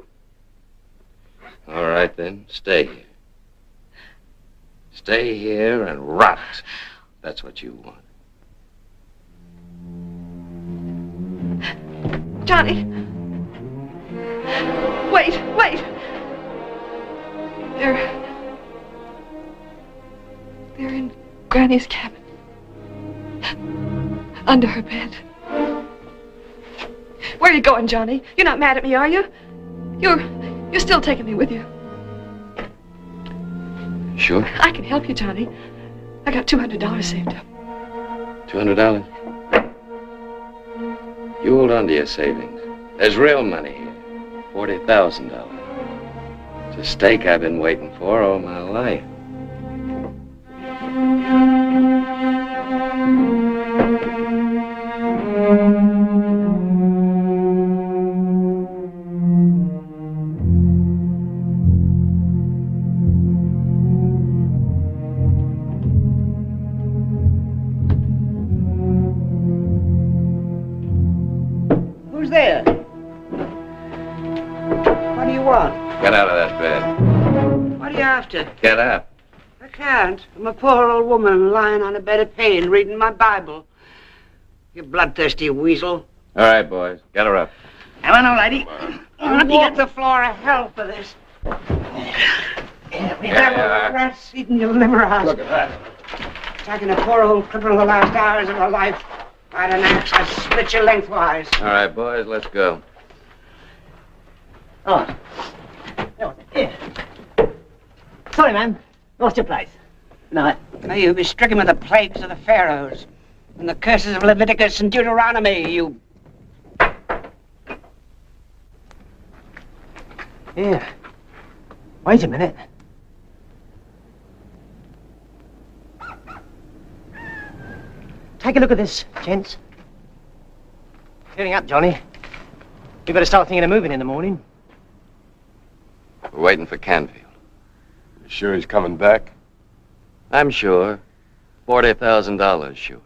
All right, then. Stay here. Stay here and rot. That's what you want. Johnny. Wait. They're in Granny's cabin. Under her bed. Where are you going, Johnny? You're not mad at me, are you? You're still taking me with you. Sure? I can help you, Johnny. I got $200 saved up. $200? You hold on to your savings. There's real money here. $40,000. It's a stake I've been waiting for all my life. Who's there? What do you want? Get out of that bed. What are you after? Get up. I can't. I'm a poor old woman lying on a bed of pain reading my Bible. You bloodthirsty weasel. All right, boys. Get her up. Come on, old lady. I want to get the floor of hell for this. Every Yeah, devil yeah. rat's eating your liver out. Look at that. Attacking a poor old cripple the last hours of her life. If I had an axe, I'd split you lengthwise. All right, boys. Let's go. Oh. Here. Sorry, man. Lost your place. No. Now you'll be stricken with the plagues of the pharaohs and the curses of Leviticus and Deuteronomy, you... Here. Wait a minute. Take a look at this, gents. Clearing up, Johnny. We better start thinking of moving in the morning. We're waiting for Canfield. You sure he's coming back? I'm sure. $40,000 sure.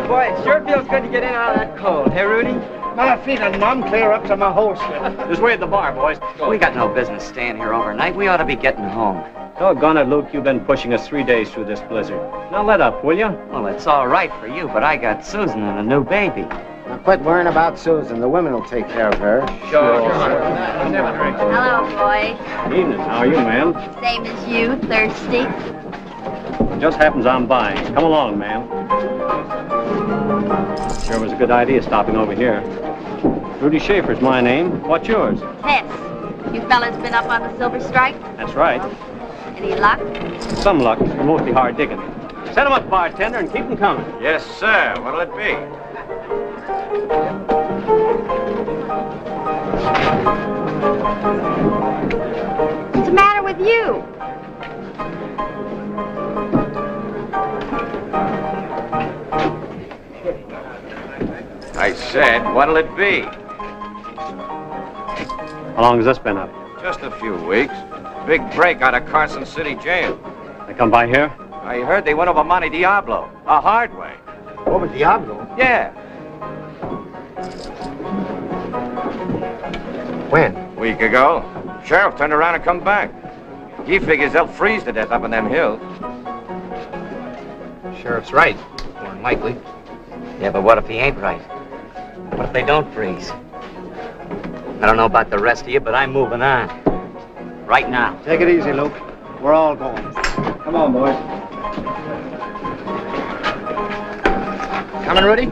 Boy, it sure feels good to get in out of that cold, hey, Rudy? My feet are numb clear up to my holster. This way at the bar, boys. We got no business staying here overnight. We ought to be getting home. Doggone it, Luke. You've been pushing us 3 days through this blizzard. Now let up, will you? Well, it's all right for you, but I got Susan and a new baby. Now quit worrying about Susan. The women will take care of her. Sure. Hello, boy. Evening. How are you, ma'am? Same as you, thirsty. It just happens I'm buying. Come along, ma'am. Sure was a good idea stopping over here. Rudy Schaefer's my name. What's yours? Tess, you fellas been up on the Silver Strike? That's right. Any luck? Some luck, mostly hard digging. Set 'em up, bartender, and keep 'em coming. Yes, sir. What'll it be? What's the matter with you? I said, what'll it be? How long has this been up? Just a few weeks. Big break out of Carson City Jail. They come by here? I heard they went over Monte Diablo. A hard way. Over Diablo? Yeah. When? Week ago. Sheriff turned around and come back. He figures they'll freeze to death up in them hills. Sheriff's right. More than likely. Yeah, but what if he ain't right? What if they don't freeze? I don't know about the rest of you, but I'm moving on. Right now. Take it easy, Luke. We're all going. Come on, boys. Coming, Rudy?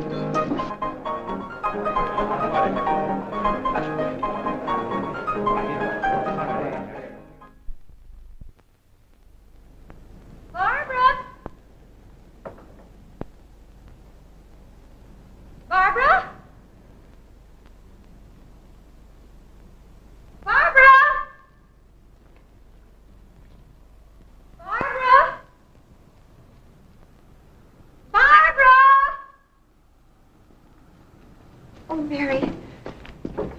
Oh, Mary.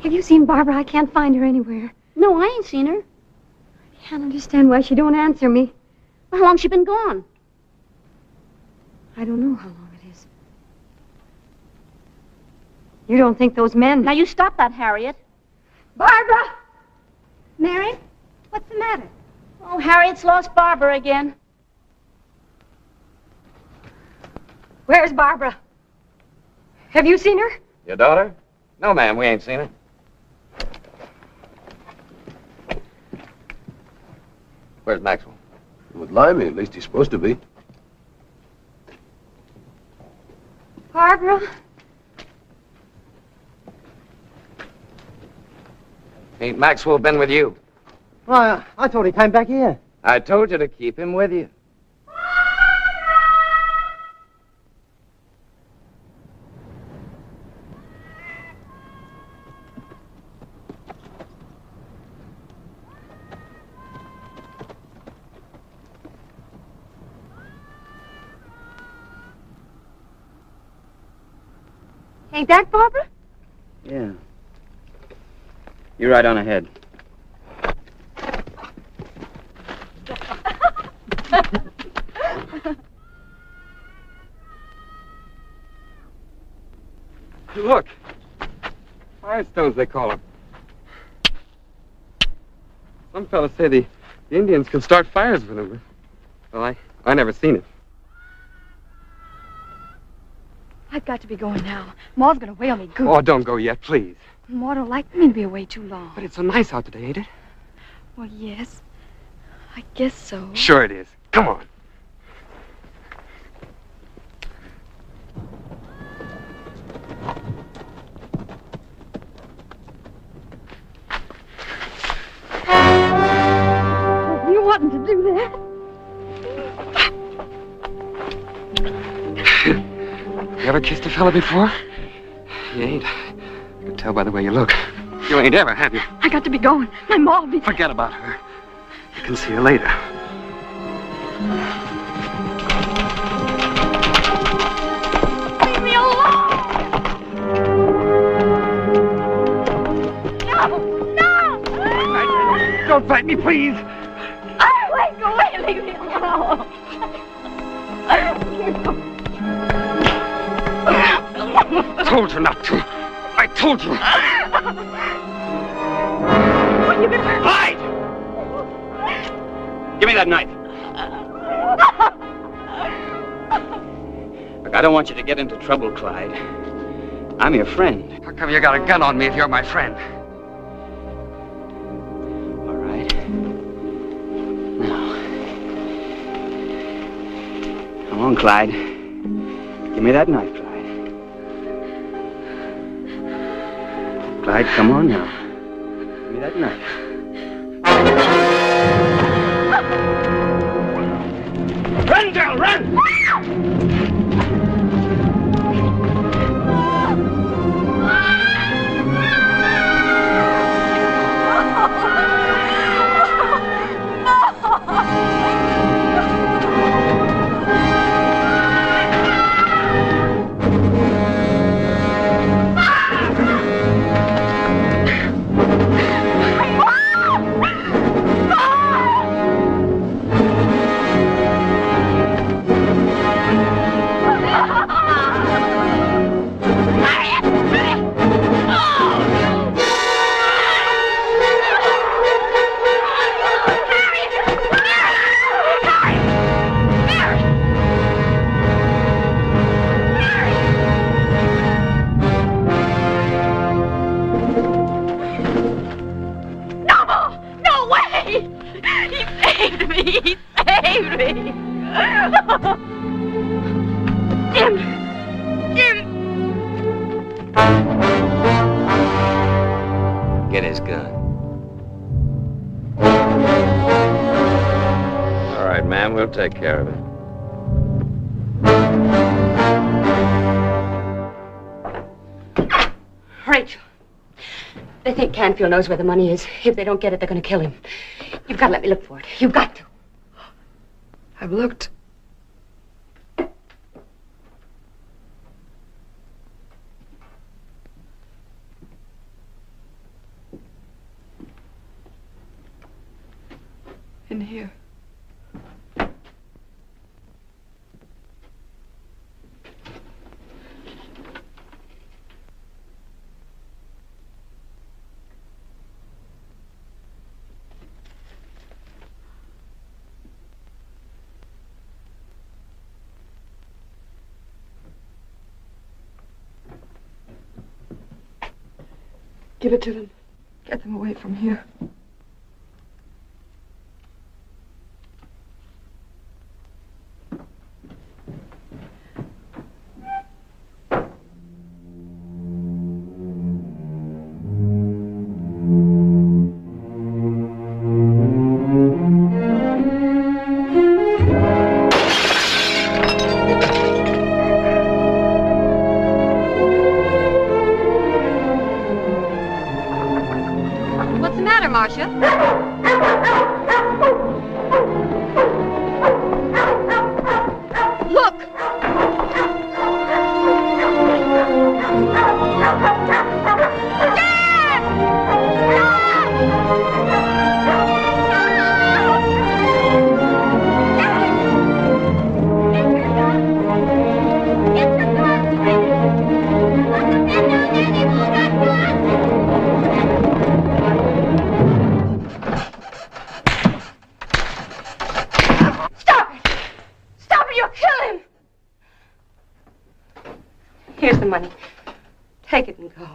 Have you seen Barbara? I can't find her anywhere. No, I ain't seen her. I can't understand why she don't answer me. How long's she been gone? I don't know how long it is. You don't think those men... Now, you stop that, Harriet. Barbara! Mary? What's the matter? Oh, Harriet's lost Barbara again. Where's Barbara? Have you seen her? Your daughter? No, ma'am, we ain't seen her. Where's Maxwell? With Limey, at least he's supposed to be. Barbara? Ain't Maxwell been with you? Why, I thought he came back here. I told you to keep him with you. Ain't that Barbara? Yeah. You're right on ahead. Look. Firestones, they call them. Some fellas say the Indians can start fires with them. Well, I never seen it. I've got to be going now. Ma's gonna whale me good. Oh, don't go yet, please. Ma don't like me to be away too long. But it's so nice out today, ain't it? Well, yes. I guess so. Sure it is. Come on. You oughtn't to do that. You ever kissed a fella before? You ain't. I can tell by the way you look. You ain't ever, have you? I got to be going. My ma'll be... Forget about her. You can see her later. Leave me alone! No! No! Don't fight me, please! Wait, go away, leave me alone! I told you not to. I told you. What are you gonna... Hide! Give me that knife. Look, I don't want you to get into trouble, Clyde. I'm your friend. How come you got a gun on me if you're my friend? All right. Now. Come on, Clyde. Give me that knife, Clyde. Clyde, come on now. Give me that knife. Run, girl, run! Get his gun. All right, ma'am, we'll take care of it. Rachel, they think Canfield knows where the money is. If they don't get it, they're going to kill him. You've got to let me look for it. You've got to. I've looked. In here. Give it to them. Get them away from here. What's the matter, Marcia? Look! Here's the money. Take it and go.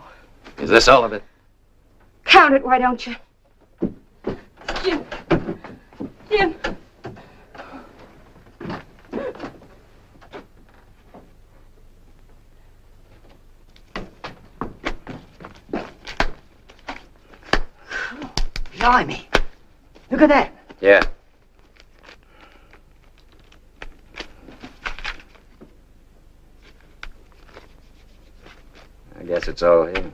Is this all of it? Count it, why don't you? Jim. Jim. Blimey. Look at that. Yeah. I guess it's all here.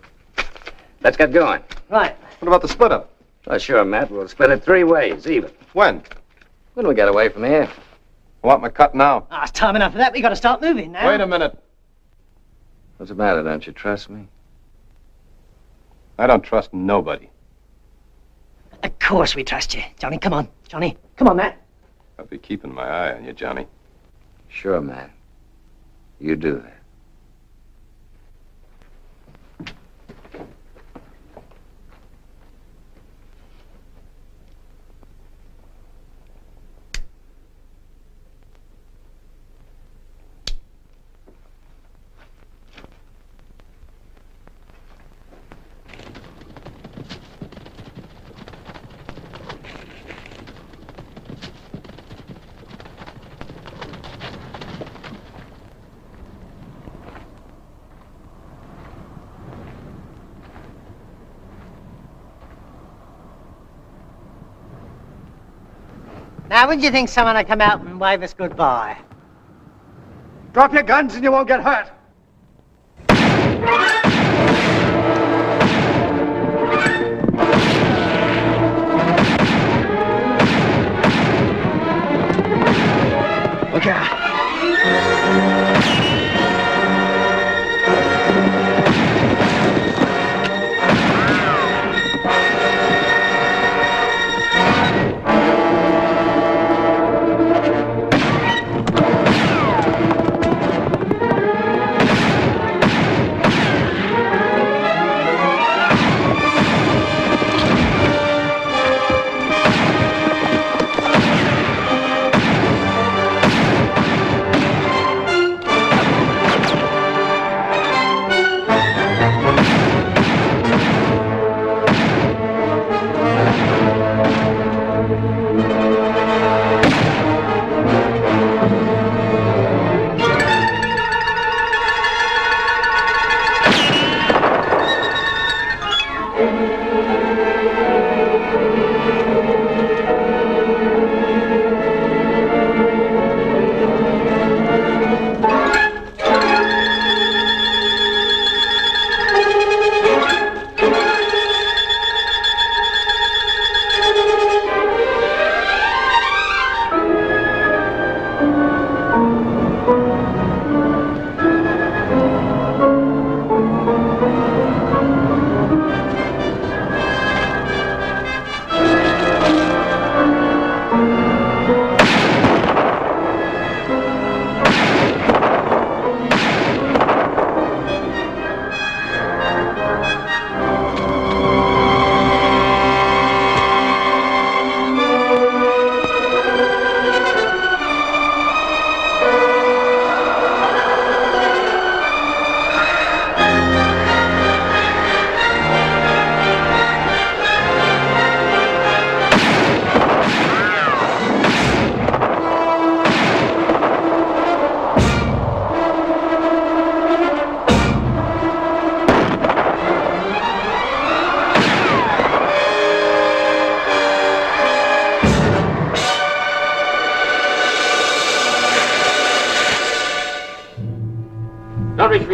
Let's get going. Right. What about the split up? Oh, sure, Matt. We'll split it 3 ways, even. When? When we get away from here. I want my cut now. Ah, it's time enough for that. We got to start moving now. Wait a minute. What's the matter? Don't you trust me? I don't trust nobody. Of course we trust you. Johnny, come on. Johnny, come on, Matt. I'll be keeping my eye on you, Johnny. Sure, Matt. You do that. Now, when do you think someone will come out and wave us goodbye? Drop your guns and you won't get hurt. Look out.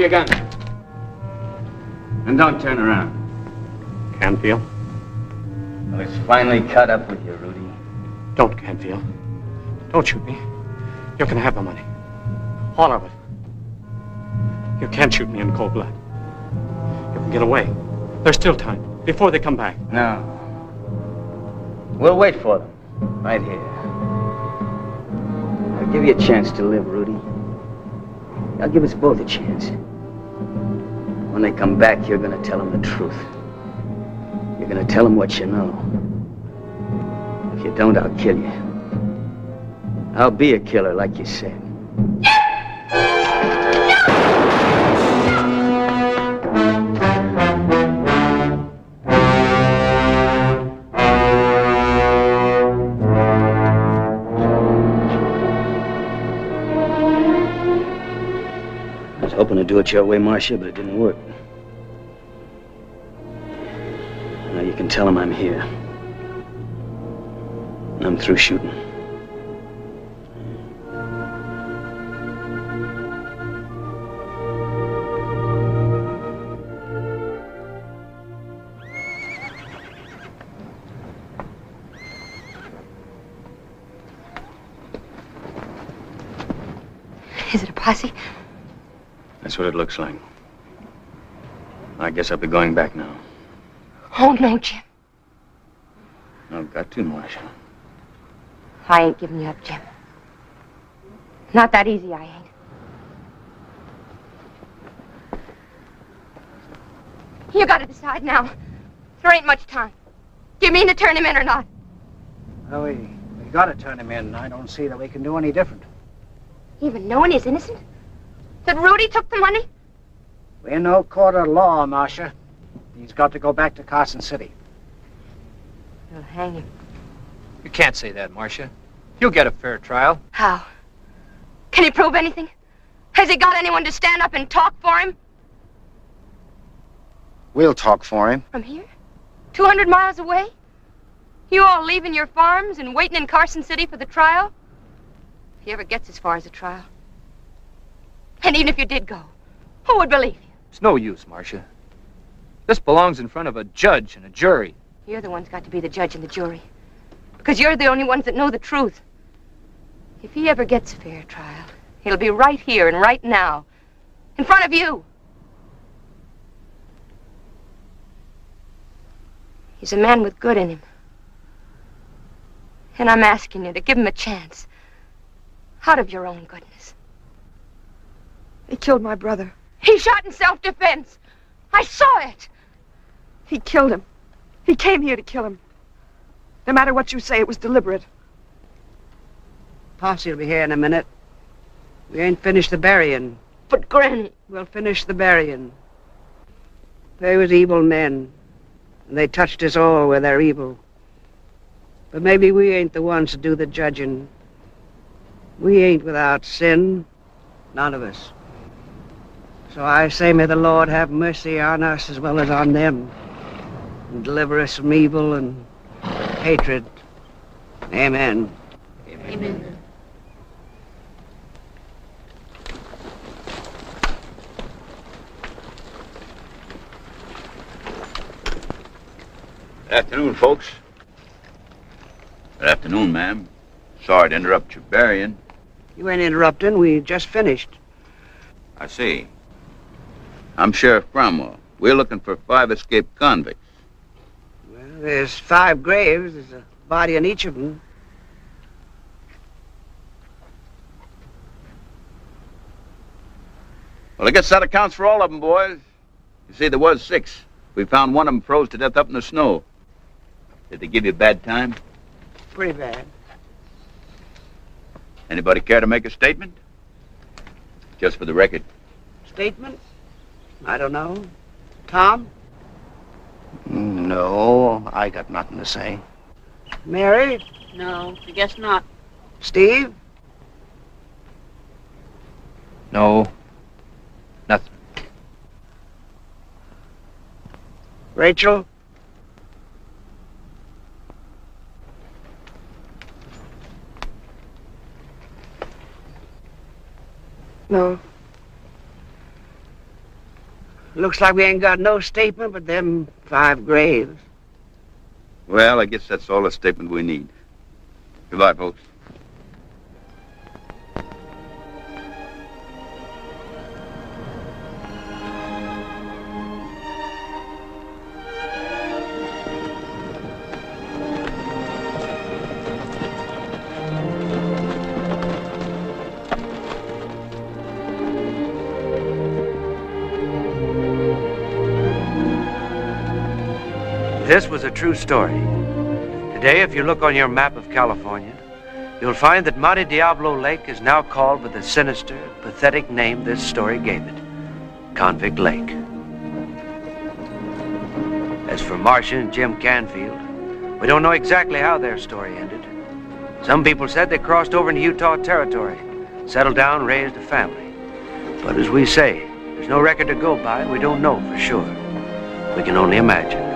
me a gun. And don't turn around. Canfield. Well, it's finally caught up with you, Rudy. Don't, Canfield. Don't shoot me. You can have the money. All of it. You can't shoot me in cold blood. You can get away. There's still time, before they come back. No. We'll wait for them, right here. I'll give you a chance to live, Rudy. I'll give us both a chance. When they come back, you're gonna tell them the truth. You're gonna tell them what you know. If you don't, I'll kill you. I'll be a killer, like you said. I was hoping to do it your way, Marcia, but it didn't work. Now you can tell them I'm here. And I'm through shooting. Is it a posse? That's what it looks like. I guess I'll be going back now. Oh, no, Jim. I've got to, Marcia. I ain't giving you up, Jim. Not that easy, I ain't. You gotta decide now. There ain't much time. Do you mean to turn him in or not? Well, we gotta turn him in. I don't see that we can do any different. Even knowing he's innocent? That Rudy took the money? We're in no court of law, Marcia. He's got to go back to Carson City. They'll hang him. You can't say that, Marcia. You'll get a fair trial. How? Can he prove anything? Has he got anyone to stand up and talk for him? We'll talk for him. From here? 200 miles away? You all leaving your farms and waiting in Carson City for the trial? If he ever gets as far as a trial. And even if you did go, who would believe you? It's no use, Marcia. This belongs in front of a judge and a jury. You're the ones got to be the judge and the jury. Because you're the only ones that know the truth. If he ever gets a fair trial, it'll be right here and right now. In front of you. He's a man with good in him. And I'm asking you to give him a chance. Out of your own goodness. He killed my brother. He shot in self-defense. I saw it. He killed him. He came here to kill him. No matter what you say, it was deliberate. Posse will be here in a minute. We ain't finished the burying. But, Granny... We'll finish the burying. They was evil men, and they touched us all with their evil. But maybe we ain't the ones to do the judging. We ain't without sin, none of us. So I say, may the Lord have mercy on us as well as on them, and deliver us from evil and hatred. Amen. Amen. Good afternoon, folks. Good afternoon, ma'am. Sorry to interrupt your burying. You ain't interrupting. We just finished. I see. I'm Sheriff Cromwell. We're looking for 5 escaped convicts. Well, there's 5 graves. There's a body in each of them. Well, I guess that accounts for all of them, boys. You see, there was 6. We found one of them froze to death up in the snow. Did they give you a bad time? Pretty bad. Anybody care to make a statement? Just for the record. Statement? I don't know. Tom? No, I got nothing to say. Mary? No, I guess not. Steve? No. Nothing. Rachel? No. Looks like we ain't got no statement but them 5 graves. Well, I guess that's all the statement we need. Goodbye, folks. This was a true story. Today, if you look on your map of California, you'll find that Monte Diablo Lake is now called by the sinister, pathetic name this story gave it, Convict Lake. As for Marcia and Jim Canfield, we don't know exactly how their story ended. Some people said they crossed over into Utah territory, settled down, raised a family. But as we say, there's no record to go by, and we don't know for sure. We can only imagine.